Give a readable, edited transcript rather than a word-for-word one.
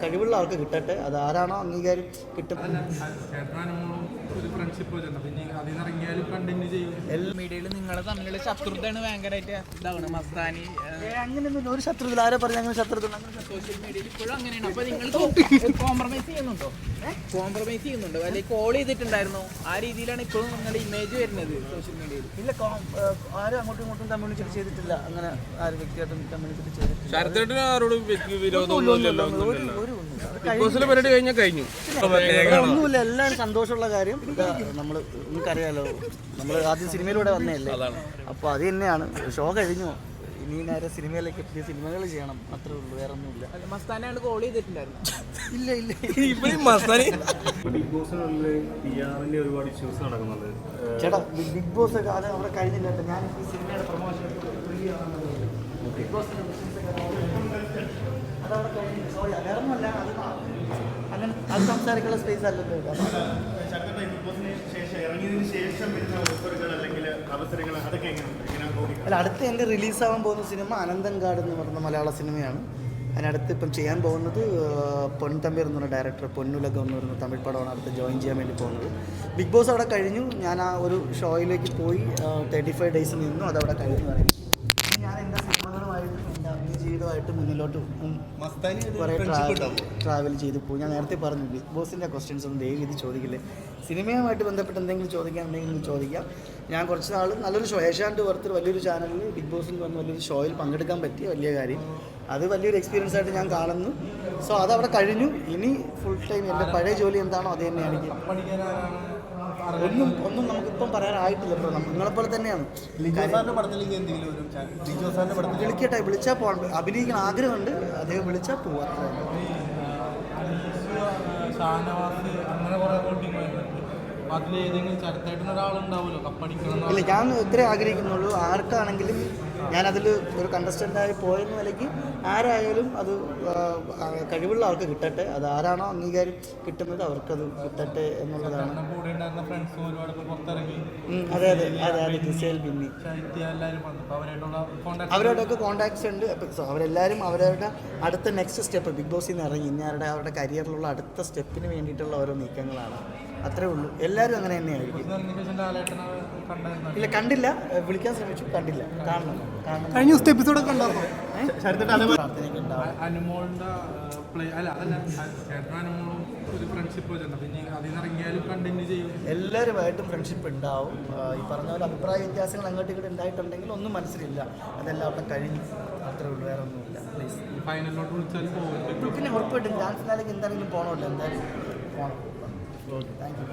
കഴിവുള്ള ആൾക്ക് കിട്ടട്ടെ, അത് ആരാണോ അംഗീകാരം കിട്ടും. മീഡിയയിൽ നിങ്ങളെ തമ്മിലുള്ള ശത്രുതയാണ് ഭയങ്കരമായിട്ട് ഇതാവണം. മസ്താനി അങ്ങനെയൊന്നും ഒരു ശത്രുത ആരെ പറഞ്ഞ അങ്ങനെ ശത്രുത സോഷ്യൽ മീഡിയയിൽ ഇപ്പോഴും അങ്ങനെയാണ്. അപ്പോൾ നിങ്ങൾ കോംപ്രമൈസ് ചെയ്യുന്നുണ്ടോ? കോംപ്രമൈസ് ചെയ്യുന്നുണ്ടോ? അല്ലെങ്കിൽ കോൾ ചെയ്തിട്ടുണ്ടായിരുന്നോ? ആ രീതിയിലാണ് ഇപ്പോഴും നിങ്ങളുടെ ഇമേജ് വരുന്നത് സോഷ്യൽ മീഡിയയിൽ. ഇല്ല, ആരും അങ്ങോട്ടും ഇങ്ങോട്ടും കമ്മ്യൂണിക്കേറ്റ് ചെയ്തിട്ടില്ല. അങ്ങനെ ആരും വ്യക്തിയായിട്ടും കമ്മ്യൂണിക്കേറ്റ് ചെയ്തിട്ടില്ല. ശരത്തേട്ടന് ആരോടും വിരോധമൊന്നുമില്ലല്ലോ. ഒന്നുമില്ല, എല്ലാവരും സന്തോഷമുള്ള കാര്യം. നമ്മൾ നിങ്ങൾക്കറിയാലോ, നമ്മൾ ആദ്യം സിനിമയിലൂടെ വന്നതല്ലേ, അപ്പോൾ അത് തന്നെയാണ്. ഷോ കഴിഞ്ഞു, ഇനി നേരെ സിനിമയിലേക്ക് എത്തിയ സിനിമകൾ ചെയ്യണം, അത്രേ ഉള്ളൂ, വേറെ ഒന്നുമില്ല. മസ്താനാണ് കോൾ ചെയ്തിട്ടുണ്ടായിരുന്നു. ഇല്ല ഇല്ല, ബിഗ് ബോസിനുള്ളിൽ PR-ന്റെ ഒരുപാട് ഇഷ്യൂസ് നടക്കുന്നുണ്ട്. ചേട്ടാ, ബിഗ് ബോസ് ഒക്കെ അത് അവിടെ കഴിഞ്ഞില്ല. ഞാൻ ഈ സിനിമയുടെ പ്രൊമോഷൻ ബിഗ് ബോസിന്റെ അതവിടെ കഴിഞ്ഞു. സോറി, വേറെ ഒന്നുമല്ല, അത് അങ്ങനെ അത് സംസാരിക്കാനുള്ള സ്പേസ് അല്ലല്ലോ. അല്ല, അടുത്ത് എൻ്റെ റിലീസാകാൻ പോകുന്ന സിനിമ അനന്തൻകാട് എന്ന് പറയുന്ന മലയാള സിനിമയാണ്. അതിനടുത്ത് ഇപ്പം ചെയ്യാൻ പോകുന്നത് പൊൻതമ്പീർ എന്ന് പറഞ്ഞ ഡയറക്ടർ, പൊന്നുലകം എന്ന് പറയുന്ന തമിഴ് പടമാണ് അടുത്ത് ജോയിൻ ചെയ്യാൻ വേണ്ടി പോകുന്നത്. ബിഗ് ബോസ് അവിടെ കഴിഞ്ഞു, ഞാൻ ആ ഒരു ഷോയിലേക്ക് പോയി 35 ഡേയ്സ് നിന്നു, അതവിടെ കഴിഞ്ഞു പറയും. ഞാൻ എൻ്റെ സിനിമകളുമായിട്ടും എൻ്റെ അഭിനയ ജീവിതമായിട്ട് മുന്നിലോട്ട് കുറേ ട്രാവൽ ചെയ്ത് പോകും. ഞാൻ നേരത്തെ പറഞ്ഞു, ബിഗ് ബോസിൻ്റെ ക്വസ്റ്റ്യൻസ് ഒന്നും ദയവ് ഇത് ചോദിക്കില്ലേ. സിനിമയുമായിട്ട് ബന്ധപ്പെട്ട് എന്തെങ്കിലും ചോദിക്കാനുണ്ടെങ്കിൽ ചോദിക്കാം. ഞാൻ കുറച്ച് നാൾ നല്ലൊരു ഷോ, ഏഷ്യാനെറ്റ് പോലത്തെ വലിയൊരു ചാനലിൽ ബിഗ് ബോസിൽ വന്ന് വലിയൊരു ഷോയിൽ പങ്കെടുക്കാൻ പറ്റിയ വലിയ കാര്യം, അത് വലിയൊരു എക്സ്പീരിയൻസ് ആയിട്ട് ഞാൻ കാണുന്നു. സോ അതവിടെ കഴിഞ്ഞു. ഇനി ഫുൾ ടൈം എൻ്റെ പഴയ ജോലി എന്താണോ അത് തന്നെയാണ് എനിക്ക്. ഒന്നും നമുക്കിപ്പം പറയാനായിട്ടില്ല. ഇപ്പോൾ നിങ്ങളെപ്പോലെ തന്നെയാണ്. വിളിക്കട്ടെ, വിളിച്ചാൽ പോകാൻ അഭിനയിക്കാൻ ആഗ്രഹമുണ്ട്. അദ്ദേഹം വിളിച്ചാൽ പോവാം. ഇല്ല, ഞാൻ ഇത്രേ ആഗ്രഹിക്കുന്നുള്ളൂ. ആർക്കാണെങ്കിലും ഞാനതിൽ ഒരു കണ്ടസ്റ്റൻ്റായി പോയെന്ന നിലയ്ക്ക് ആരായാലും അത് കഴിവുള്ള ആൾക്ക് കിട്ടട്ടെ, അത് ആരാണോ അംഗീകാരം കിട്ടുന്നത് അവർക്കത് കിട്ടട്ടെ എന്നുള്ളതാണ്. അതെ അതെ അതെ അതെ ജിസേൽ, ബിന്നി, അവരോടൊക്കെ കോൺടാക്ട്സ് ഉണ്ട്. അവരെല്ലാവരും അവരവരുടെ അടുത്ത നെക്സ്റ്റ് സ്റ്റെപ്പ് ബിഗ് ബോസിൽ നിന്ന് ഇറങ്ങി ഇനി അവരുടെ കരിയറിലുള്ള അടുത്ത സ്റ്റെപ്പിന് വേണ്ടിയിട്ടുള്ള ഓരോ നീക്കങ്ങളാണ്. അത്രേ ഉള്ളൂ. എല്ലാവരും അങ്ങനെ തന്നെയായിരിക്കും. ഇല്ല, കണ്ടില്ല, വിളിക്കാൻ ശ്രമിച്ചു, കണ്ടില്ല. കാണണം. കഴിഞ്ഞ ദിവസത്തെ എപ്പിസോഡൊക്കെ ഉണ്ടായിരുന്നു. എല്ലാവരുമായിട്ടും ഫ്രണ്ട്ഷിപ്പ് ഉണ്ടാവും. ഈ പറഞ്ഞ പോലെ അഭിപ്രായ വ്യത്യാസങ്ങൾ അങ്ങോട്ടും ഇങ്ങോട്ട് ഉണ്ടായിട്ടുണ്ടെങ്കിൽ ഒന്നും മനസ്സിലില്ല, അതെല്ലാം അവിടെ കഴിഞ്ഞു, അത്രേ ഉള്ളൂ, വേറെ ഒന്നുമില്ല. പ്ലീസ് പിന്നെ ഉറപ്പായിട്ടും ഡാൻസിനാണെങ്കിൽ എന്തായാലും പോകണമല്ലോ, എന്തായാലും പോകണം. Thank you.